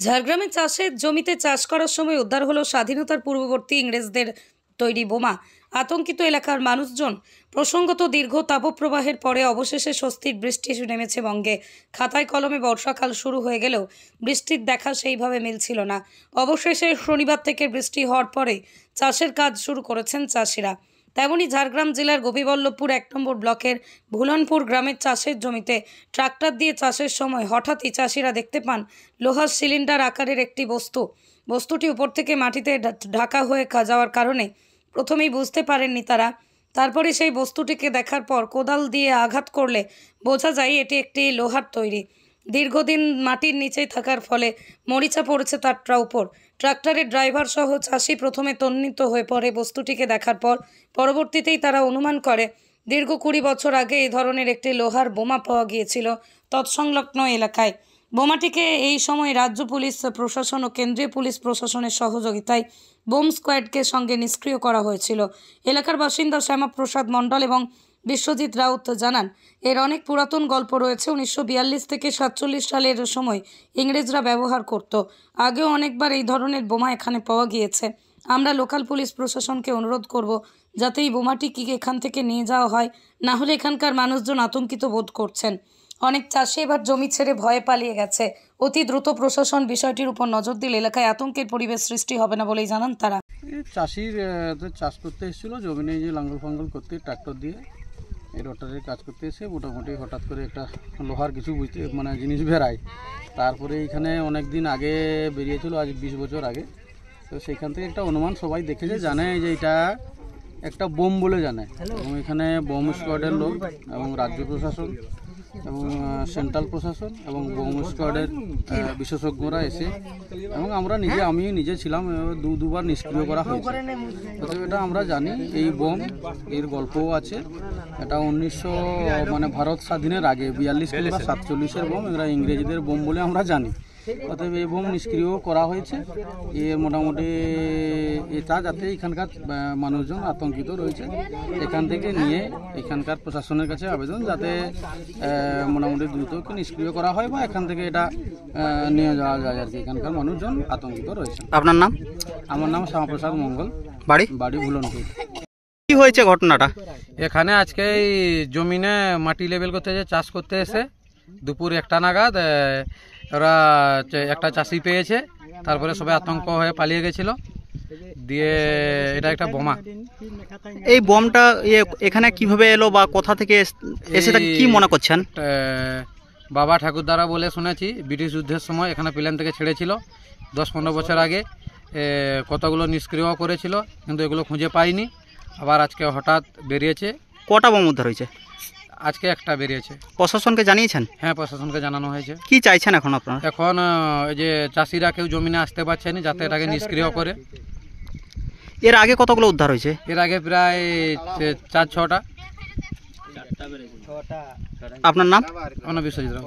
ঝাড়গ্রামে চাষের জমিতে চাষ করার সময় উদ্ধার হলো স্বাধীনতার পূর্ববর্তী ইংরেজদের তৈরি বোমা। আতঙ্কিত এলাকার মানুষজন। প্রসঙ্গত দীর্ঘ তাপপ্রবাহের পরে অবশেষে স্বস্তির বৃষ্টি নেমেছে বঙ্গে। খাতায় কলমে বর্ষাকাল শুরু হয়ে গেলেও বৃষ্টির দেখা সেইভাবে মিলছিল না। অবশেষে শনিবার থেকে বৃষ্টি হওয়ার পরে চাষের কাজ শুরু করেছেন চাষিরা। তেমনি ঝাড়গ্রাম জেলার গোপীবল্লভপুর ১ নম্বর ব্লকের ভুলনপুর গ্রামের চাষের জমিতে ট্রাক্টর দিয়ে চাষের সময় হঠাৎই চাষিরা দেখতে পান লোহার সিলিন্ডার আকারের একটি বস্তুটি উপর থেকে মাটিতে ঢাকা হয়ে যাওয়ার কারণে প্রথমেই বুঝতে পারেননি তারা। তারপরে সেই বস্তুটিকে দেখার পর কোদাল দিয়ে আঘাত করলে বোঝা যায় এটি একটি লোহার তৈরি। দীর্ঘদিন মাটির নিচেই থাকার ফলে মরিচা পড়েছে তার উপর। ট্রাক্টরের ড্রাইভার সহ চাষি প্রথমে তন্বিত হয়ে পড়ে বস্তুটিকে দেখার পর। পরবর্তীতেই তারা অনুমান করে দীর্ঘ ২০ বছর আগে এই ধরনের একটি লোহার বোমা পাওয়া গিয়েছিল তৎসংলগ্ন এলাকায়। বোমাটিকে এই সময় রাজ্য পুলিশ প্রশাসন ও কেন্দ্রীয় পুলিশ প্রশাসনের সহযোগিতায় বোম স্কোয়াডকে সঙ্গে নিষ্ক্রিয় করা হয়েছিল। এলাকার বাসিন্দা শ্যামাপ্রসাদ মণ্ডল এবং বিশ্বজিৎ রাউত জানান, এর অনেক পুরাতন গল্প রয়েছে। ১৯৪২ থেকে ৪৭ সালের সময় ইংরেজরা ব্যবহার করত। আগেও অনেকবার এই ধরনের বোমা এখানে পাওয়া গিয়েছে। আমরা লোকাল পুলিশ প্রশাসনকে অনুরোধ করব যাতে এই বোমাটি এখান থেকে নিয়ে যাওয়া হয়, না হলে এখানকার মানুষজন আতঙ্কিত বোধ করছেন। অনেক চাষি এবার জমি ছেড়ে ভয়ে পালিয়ে গেছে। অতি দ্রুত প্রশাসন বিষয়টির উপর নজর দিলে এলাকায় আতঙ্কের পরিবেশ সৃষ্টি হবে না বলেই জানান তারা। চাষির চাষ করতে এসেছিল, জমি নিয়ে যে লাঙ্গল ফাঙ্গল করতে ট্রাক্টর দিয়ে এই রোটারের কাজ করতে এসে মোটামুটি হঠাৎ করে একটা লোহার কিছু জিনিস বেরায়। তারপরে এইখানে অনেক দিন আগে বেরিয়েছিল, আজ ২০ বছর আগে। তো সেইখান থেকে একটা অনুমান সবাই দেখেছে, জানে যে এটা একটা বোম বলে জানে। এবং এখানে বোম স্কোয়াডের লোক এবং রাজ্য প্রশাসন এবং সেন্ট্রাল প্রশাসন এবং বোম স্কোয়াডের বিশেষজ্ঞরা এসে এবং আমি নিজে ছিলাম, দুবার নিষ্ক্রিয় করা হয়েছে। তবে এটা আমরা জানি এই বোম এর গল্পও আছে। এটা ১৯০০ ভারত স্বাধীনের আগে ৪২ কিংবা ৪৭-এর বোম, এরা ইংরেজিদের বোম বলে আমরা জানি। অতএব এই বোম নিষ্ক্রিয় করা হয়েছে। এর মোটামুটি এটা যাতে এখানকার মানুষজন আতঙ্কিত রয়েছে, এখান থেকে নিয়ে এখানকার প্রশাসনের কাছে আবেদন যাতে মোটামুটি দ্রুত নিষ্ক্রিয় করা হয় বা এখান থেকে এটা নিয়ে যাওয়া যায় আর কি। এখানকার মানুষজন আতঙ্কিত রয়েছে। আপনার নাম? আমার নাম শ্যামাপ্রসাদ মঙ্গল, বাড়ি ভুলনপুর। কি হয়েছে ঘটনাটা? এখানে আজকে এই জমিনে মাটি লেবেল করতে চাষ করতে এসে দুপুর ১টা নাগাদ ওরা একটা চাষি পেয়েছে। তারপরে সবাই আতঙ্ক হয়ে পালিয়ে গেছিল। দিয়ে এটা একটা বোমা। এই বোমটা এখানে কিভাবে এলো বা কোথা থেকে এসে কি মনে করছেন? বাবা ঠাকুরদারা বলে শুনেছি ব্রিটিশ যুদ্ধের সময় এখানে প্লেন থেকে ছেড়েছিল ১০-১৫ বছর আগে। কতগুলো নিষ্ক্রিয় করেছিল, কিন্তু এগুলো খুঁজে পাইনি। আবার আজকে হঠাৎ বেরিয়েছে। কটা বোম উদ্ধার হয়েছে? আজকে একটা বেরিয়েছে। প্রশাসনকে জানিয়েছেন? হ্যাঁ, প্রশাসনকে জানানো হয়েছে। কি চাইছেন এখন আপনারা? এখন এই যে চাষিরা কেউ জমিনে আসতে পারছেনি, যাতে এটাকে নিষ্ক্রিয় করে। এর আগে কতগুলো উদ্ধার হয়েছে? এর আগে প্রায় ৪-৬টা। আপনার নাম? আমার বিশ্বজিৎ রাও।